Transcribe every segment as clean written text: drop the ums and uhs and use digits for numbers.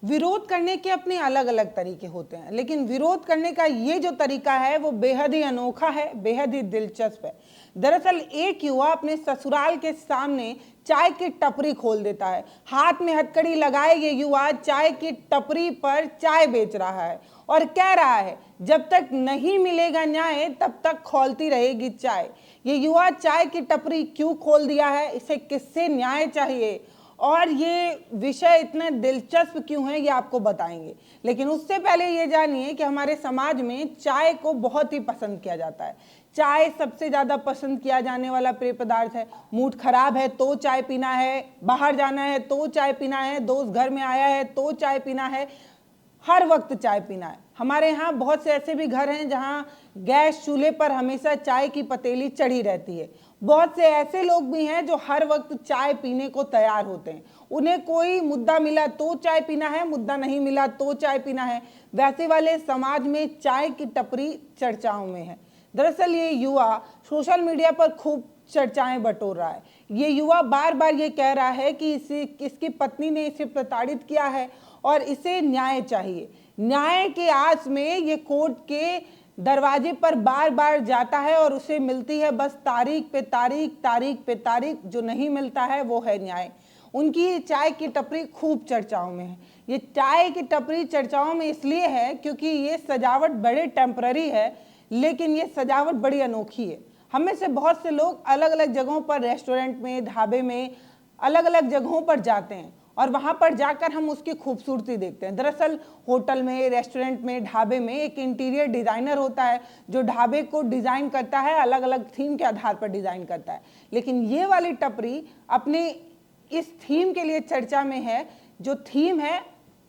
विरोध करने के अपने अलग अलग तरीके होते हैं, लेकिन विरोध करने का ये जो तरीका है वो बेहद ही अनोखा है, बेहद ही दिलचस्प है। दरअसल एक युवा अपने ससुराल के सामने चाय की टपरी खोल देता है। हाथ में हथकड़ी लगाए ये युवा चाय की टपरी पर चाय बेच रहा है और कह रहा है, जब तक नहीं मिलेगा न्याय तब तक खौलती रहेगी चाय। ये युवा चाय की टपरी क्यों खोल दिया है, इसे किससे न्याय चाहिए और ये विषय इतने दिलचस्प क्यों है, ये आपको बताएंगे। लेकिन उससे पहले ये जानिए कि हमारे समाज में चाय को बहुत ही पसंद किया जाता है। चाय सबसे ज़्यादा पसंद किया जाने वाला पेय पदार्थ है। मूड खराब है तो चाय पीना है, बाहर जाना है तो चाय पीना है, दोस्त घर में आया है तो चाय पीना है, हर वक्त चाय पीना है। हमारे यहाँ बहुत से ऐसे भी घर हैं जहाँ गैस चूल्हे पर हमेशा चाय की पतीली चढ़ी रहती है। बहुत से ऐसे लोग भी हैं जो हर वक्त चाय पीने को तैयार होते हैं। उन्हें कोई मुद्दा मिला तो चाय पीना है, मुद्दा नहीं मिला तो चाय पीना है। वैसे वाले समाज में चाय की टपरी चर्चाओं में है। दरअसल ये युवा सोशल मीडिया पर खूब चर्चाएं बटोर रहा है। ये युवा बार बार ये कह रहा है कि इसकी पत्नी ने इसे प्रताड़ित किया है और इसे न्याय चाहिए। न्याय के आस में ये कोर्ट के दरवाजे पर बार बार जाता है और उसे मिलती है बस तारीख पे तारीख, तारीख पे तारीख। जो नहीं मिलता है वो है न्याय। उनकी चाय की टपरी खूब चर्चाओं में है। ये चाय की टपरी चर्चाओं में इसलिए है क्योंकि ये सजावट बड़े टेम्पररी है, लेकिन ये सजावट बड़ी अनोखी है। हम में से बहुत से लोग अलग अलग जगहों पर, रेस्टोरेंट में, ढाबे में, अलग अलग जगहों पर जाते हैं और वहाँ पर जाकर हम उसकी खूबसूरती देखते हैं। दरअसल होटल में, रेस्टोरेंट में, ढाबे में एक इंटीरियर डिज़ाइनर होता है जो ढाबे को डिज़ाइन करता है, अलग अलग थीम के आधार पर डिज़ाइन करता है। लेकिन ये वाली टपरी अपने इस थीम के लिए चर्चा में है, जो थीम है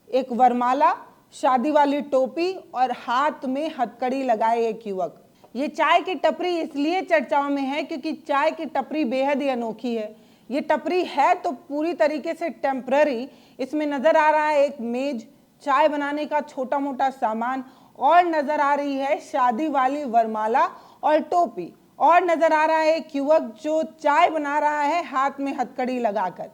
एक वरमाला, शादी वाली टोपी और हाथ में हथकड़ी लगाए एक युवक। ये चाय की टपरी इसलिए चर्चाओं में है क्योंकि चाय की टपरी बेहद ही अनोखी है। ये टपरी है तो पूरी तरीके से टेम्पररी। इसमें नज़र आ रहा है एक मेज, चाय बनाने का छोटा मोटा सामान, और नज़र आ रही है शादी वाली वरमाला और टोपी, और नज़र आ रहा है एक युवक जो चाय बना रहा है हाथ में हथकड़ी लगाकर।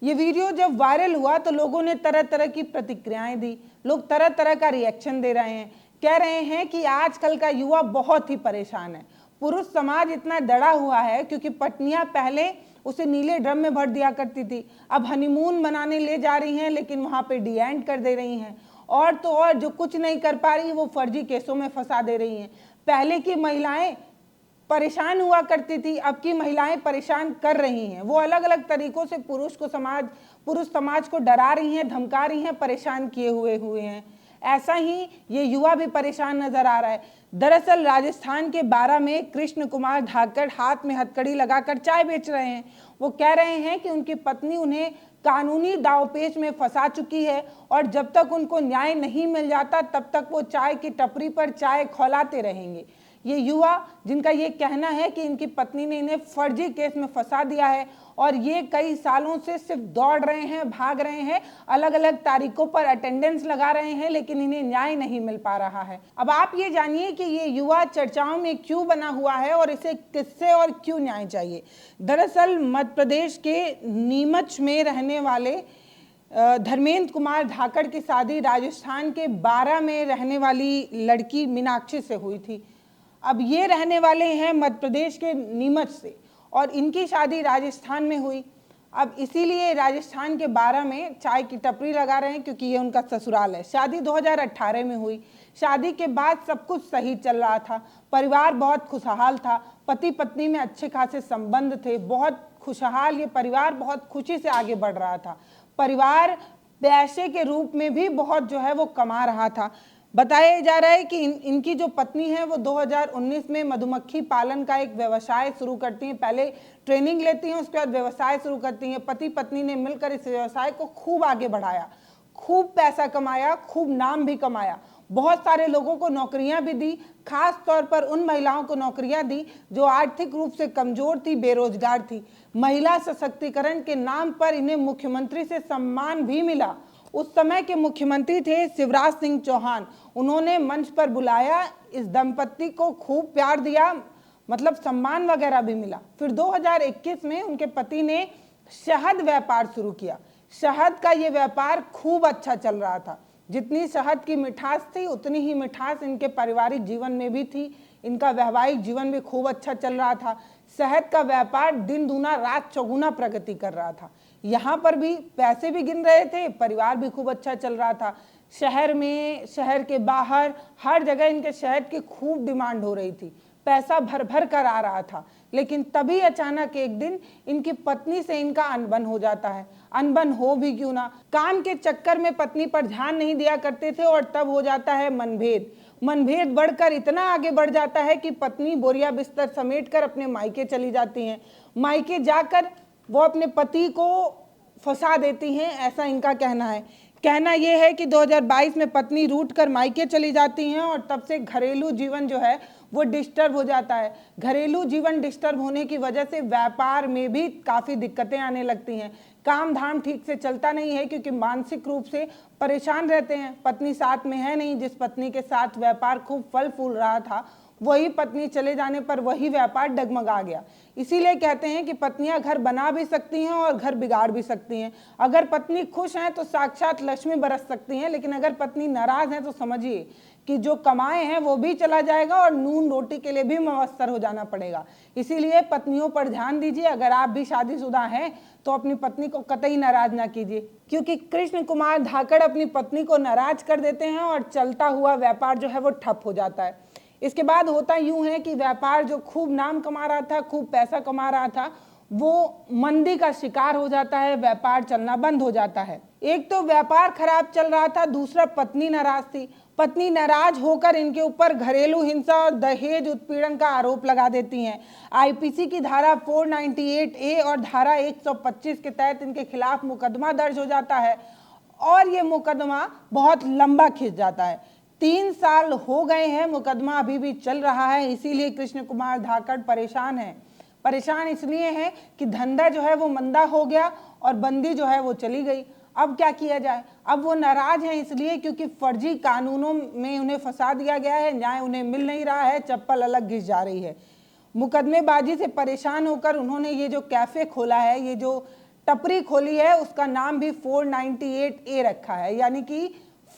ये वीडियो जब वायरल हुआ तो लोगों ने तरह तरह की प्रतिक्रियाएं दी। लोग तरह तरह का रिएक्शन दे रहे हैं, कह रहे हैं कि आजकल का युवा बहुत ही परेशान है। पुरुष समाज इतना डरा हुआ है क्योंकि पत्नियां पहले उसे नीले ड्रम में भर दिया करती थी, अब हनीमून मनाने ले जा रही हैं लेकिन वहां पे डी एंड कर दे रही हैं। और तो और जो कुछ नहीं कर पा रही वो फर्जी केसों में फंसा दे रही हैं। पहले की महिलाएं परेशान हुआ करती थी, अब की महिलाएं परेशान कर रही हैं। वो अलग अलग तरीकों से पुरुष समाज को डरा रही हैं, धमका रही हैं, परेशान किए हुए हैं। ऐसा ही ये युवा भी परेशान नजर आ रहा है। दरअसल राजस्थान के बारा में कृष्ण कुमार धाकड़ हाथ में हथकड़ी लगाकर चाय बेच रहे हैं। वो कह रहे हैं कि उनकी पत्नी उन्हें कानूनी दांवपेच में फंसा चुकी है और जब तक उनको न्याय नहीं मिल जाता तब तक वो चाय की टपरी पर चाय खौलाते रहेंगे। ये युवा जिनका ये कहना है कि इनकी पत्नी ने इन्हें फर्जी केस में फंसा दिया है और ये कई सालों से सिर्फ दौड़ रहे हैं, भाग रहे हैं, अलग अलग तारीखों पर अटेंडेंस लगा रहे हैं, लेकिन इन्हें न्याय नहीं मिल पा रहा है। अब आप ये जानिए कि ये युवा चर्चाओं में क्यों बना हुआ है और इसे किससे और क्यों न्याय चाहिए। दरअसल मध्य प्रदेश के नीमच में रहने वाले धर्मेंद्र कुमार धाकड़ की शादी राजस्थान के बारा में रहने वाली लड़की मीनाक्षी से हुई थी। अब ये रहने वाले हैं मध्य प्रदेश के नीमच से और इनकी शादी राजस्थान में हुई। अब इसीलिए राजस्थान के बारा में चाय की टपरी लगा रहे हैं क्योंकि ये उनका ससुराल है। शादी 2018 में हुई। शादी के बाद सब कुछ सही चल रहा था, परिवार बहुत खुशहाल था, पति पत्नी में अच्छे खासे संबंध थे, बहुत खुशहाल ये परिवार बहुत खुशी से आगे बढ़ रहा था। परिवार पैसे के रूप में भी बहुत जो है वो कमा रहा था। बताया जा रहा है कि इनकी जो पत्नी है वो 2019 में मधुमक्खी पालन का एक व्यवसाय शुरू करती हैं। पहले ट्रेनिंग लेती हैं, उसके बाद व्यवसाय शुरू करती हैं। पति पत्नी ने मिलकर इस व्यवसाय को खूब आगे बढ़ाया, खूब पैसा कमाया, खूब नाम भी कमाया, बहुत सारे लोगों को नौकरियां भी दी, खास तौर पर उन महिलाओं को नौकरियां दी जो आर्थिक रूप से कमजोर थी, बेरोजगार थी। महिला सशक्तिकरण के नाम पर इन्हें मुख्यमंत्री से सम्मान भी मिला। उस समय के मुख्यमंत्री थे शिवराज सिंह चौहान। उन्होंने मंच पर बुलाया, इस दंपत्ति को खूब प्यार दिया, मतलब सम्मान वगैरह भी मिला। फिर 2021 में उनके पति ने शहद व्यापार शुरू किया। शहद का ये व्यापार खूब अच्छा चल रहा था। जितनी शहद की मिठास थी उतनी ही मिठास इनके पारिवारिक जीवन में भी थी। इनका वैवाहिक जीवन भी खूब अच्छा चल रहा था। शहद का व्यापार दिन दूना रात चौगुना प्रगति कर रहा था। यहाँ पर भी पैसे भी गिन रहे थे, परिवार भी खूब अच्छा चल रहा था। शहर में, शहर के बाहर, हर जगह इनके शहद की खूब डिमांड हो रही थी। पैसा भर भर कर आ रहा था। लेकिन तभी अचानक एक दिन इनकी पत्नी से इनका अनबन हो जाता है। अनबन हो भी क्यों ना, काम के चक्कर में पत्नी पर ध्यान नहीं दिया करते थे और तब हो जाता है मनभेद। मनभेद बढ़कर इतना आगे बढ़ जाता है कि पत्नी बोरिया बिस्तर समेटकर अपने मायके चली जाती हैं। मायके जाकर वो अपने पति को फंसा देती हैं, ऐसा इनका कहना है। कहना यह है कि 2022 में पत्नी रूठ कर मायके चली जाती हैं और तब से घरेलू जीवन जो है वो डिस्टर्ब हो जाता है। घरेलू जीवन डिस्टर्ब होने की वजह से व्यापार में भी काफ़ी दिक्कतें आने लगती हैं। काम धाम ठीक से चलता नहीं है क्योंकि मानसिक रूप से परेशान रहते हैं। पत्नी साथ में है नहीं। जिस पत्नी के साथ व्यापार खूब फल फूल रहा था, वही पत्नी चले जाने पर वही व्यापार डगमगा गया। इसीलिए कहते हैं कि पत्नियां घर बना भी सकती हैं और घर बिगाड़ भी सकती हैं। अगर पत्नी खुश हैं तो साक्षात लक्ष्मी बरस सकती हैं, लेकिन अगर पत्नी नाराज है तो समझिए कि जो कमाए हैं वो भी चला जाएगा और नून रोटी के लिए भी मवस्तर हो जाना पड़ेगा। इसीलिए पत्नियों पर ध्यान दीजिए। अगर आप भी शादीशुदा हैं तो अपनी पत्नी को कतई नाराज ना कीजिए, क्योंकि कृष्ण कुमार धाकड़ अपनी पत्नी को नाराज कर देते हैं और चलता हुआ व्यापार जो है वो ठप हो जाता है। इसके बाद होता यूं है कि व्यापार जो खूब नाम कमा रहा था, खूब पैसा कमा रहा था, वो मंदी का शिकार हो जाता है। व्यापार चलना बंद हो जाता है। एक तो व्यापार खराब चल रहा था, दूसरा पत्नी नाराज थी। पत्नी नाराज होकर इनके ऊपर घरेलू हिंसा और दहेज उत्पीड़न का आरोप लगा देती हैं। आईपीसी की धारा 498A और धारा 125 के तहत इनके खिलाफ मुकदमा दर्ज हो जाता है और ये मुकदमा बहुत लंबा खिंच जाता है। 3 साल हो गए हैं, मुकदमा अभी भी चल रहा है। इसीलिए कृष्ण कुमार धाकड़ परेशान है। परेशान इसलिए है कि धंधा जो है वो मंदा हो गया और बंदी जो है वो चली गई। अब क्या किया जाए? अब वो नाराज हैं इसलिए क्योंकि फर्जी कानूनों में उन्हें फंसा दिया गया है। न्याय उन्हें मिल नहीं रहा है, चप्पल अलग घिस जा रही है। मुकदमेबाजी से परेशान होकर उन्होंने ये जो कैफे खोला है, ये जो टपरी खोली है, उसका नाम भी 498A रखा है, यानी कि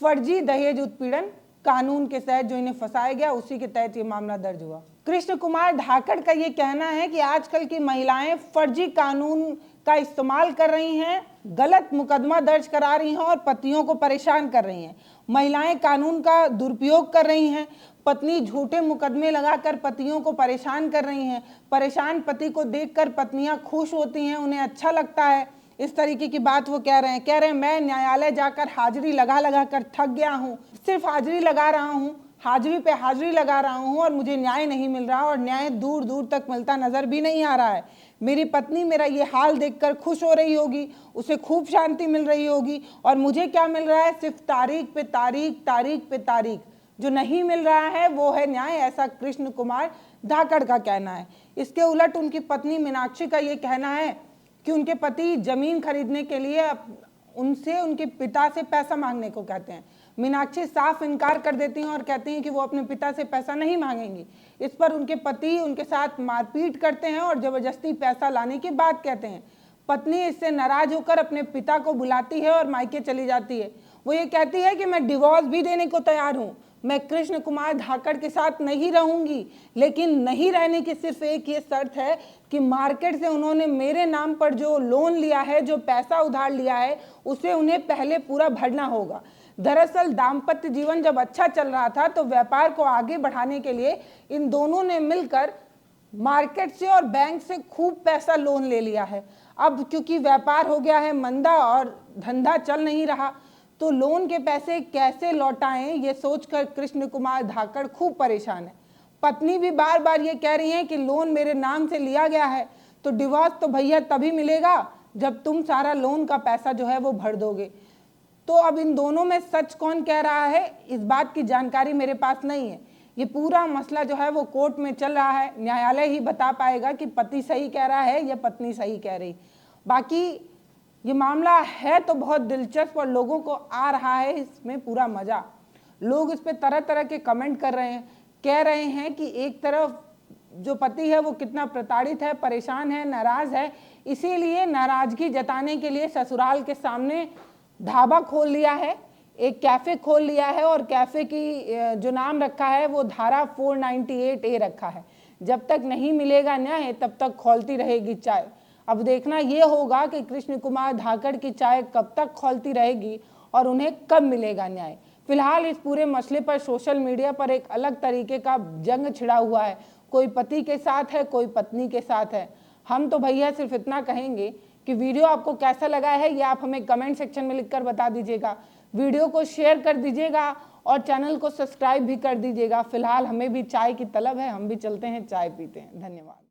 फर्जी दहेज उत्पीड़न कानून के तहत जो इन्हें फंसाया गया उसी के तहत ये मामला दर्ज हुआ। कृष्ण कुमार धाकड़ का ये कहना है कि आजकल की महिलाएं फर्जी कानून का इस्तेमाल कर रही हैं, गलत मुकदमा दर्ज करा रही हैं और पतियों को परेशान कर रही हैं। महिलाएं कानून का दुरुपयोग कर रही हैं। पत्नी झूठे मुकदमे लगाकर पतियों को परेशान कर रही हैं। परेशान पति को देखकर पत्नियां खुश होती हैं, उन्हें अच्छा लगता है। इस तरीके की बात वो कह रहे हैं मैं न्यायालय जाकर हाजिरी लगा लगा कर थक गया हूँ। सिर्फ हाजिरी लगा रहा हूँ, हाजिरी पे हाजिरी लगा रहा हूँ और मुझे न्याय नहीं मिल रहा और न्याय दूर दूर तक मिलता नजर भी नहीं आ रहा है। मेरी पत्नी मेरा ये हाल देखकर खुश हो रही होगी, उसे खूब शांति मिल रही होगी और मुझे क्या मिल रहा है? सिर्फ तारीख पे तारीख, तारीख पे तारीख। जो नहीं मिल रहा है वो है न्याय, ऐसा कृष्ण कुमार धाकड़ का कहना है। इसके उलट उनकी पत्नी मीनाक्षी का ये कहना है कि उनके पति जमीन खरीदने के लिए उनसे उनके पिता से पैसा मांगने को कहते हैं। मीनाक्षी साफ इनकार कर देती हैं और कहती हैं कि वो अपने पिता से पैसा नहीं मांगेंगी। इस पर उनके पति उनके साथ मारपीट करते हैं और जबरदस्ती पैसा लाने की बात कहते हैं। पत्नी इससे नाराज होकर अपने पिता को बुलाती है और मायके चली जाती है। वो ये कहती है कि मैं डिवोर्स भी देने को तैयार हूँ, मैं कृष्ण कुमार धाकड़ के साथ नहीं रहूंगी, लेकिन नहीं रहने की सिर्फ एक ये शर्त है कि मार्केट से उन्होंने मेरे नाम पर जो लोन लिया है, जो पैसा उधार लिया है, उसे उन्हें पहले पूरा भरना होगा। दरअसल दाम्पत्य जीवन जब अच्छा चल रहा था तो व्यापार को आगे बढ़ाने के लिए इन दोनों ने मिलकर मार्केट से और बैंक से खूब पैसा लोन ले लिया है। अब क्योंकि व्यापार हो गया है मंदा और धंधा चल नहीं रहा, तो लोन के पैसे कैसे लौटाएं ये सोचकर कृष्ण कुमार धाकड़ खूब परेशान है। पत्नी भी बार बार ये कह रही है कि लोन मेरे नाम से लिया गया है तो डिवोर्स तो भैया तभी मिलेगा जब तुम सारा लोन का पैसा जो है वो भर दोगे। तो अब इन दोनों में सच कौन कह रहा है, इस बात की जानकारी मेरे पास नहीं है। ये पूरा मसला जो है वो कोर्ट में चल रहा है, न्यायालय ही बता पाएगा कि पति सही कह रहा है या पत्नी सही कह रही। बाकी ये मामला है तो बहुत दिलचस्प और लोगों को आ रहा है इसमें पूरा मज़ा। लोग इस पे तरह तरह के कमेंट कर रहे हैं, कह रहे हैं कि एक तरफ जो पति है वो कितना प्रताड़ित है, परेशान है, नाराज़ है, इसीलिए नाराजगी जताने के लिए ससुराल के सामने ढाबा खोल लिया है, एक कैफे खोल लिया है और कैफे की जो नाम रखा है वो धारा 498A रखा है। जब तक नहीं मिलेगा न्याय तब तक खौलती रहेगी चाय। अब देखना ये होगा कि कृष्ण कुमार धाकड़ की चाय कब तक खौलती रहेगी और उन्हें कब मिलेगा न्याय। फिलहाल इस पूरे मसले पर सोशल मीडिया पर एक अलग तरीके का जंग छिड़ा हुआ है। कोई पति के साथ है, कोई पत्नी के साथ है। हम तो भैया सिर्फ इतना कहेंगे कि वीडियो आपको कैसा लगा है ये आप हमें कमेंट सेक्शन में लिखकर बता दीजिएगा। वीडियो को शेयर कर दीजिएगा और चैनल को सब्सक्राइब भी कर दीजिएगा। फिलहाल हमें भी चाय की तलब है, हम भी चलते हैं, चाय पीते हैं। धन्यवाद।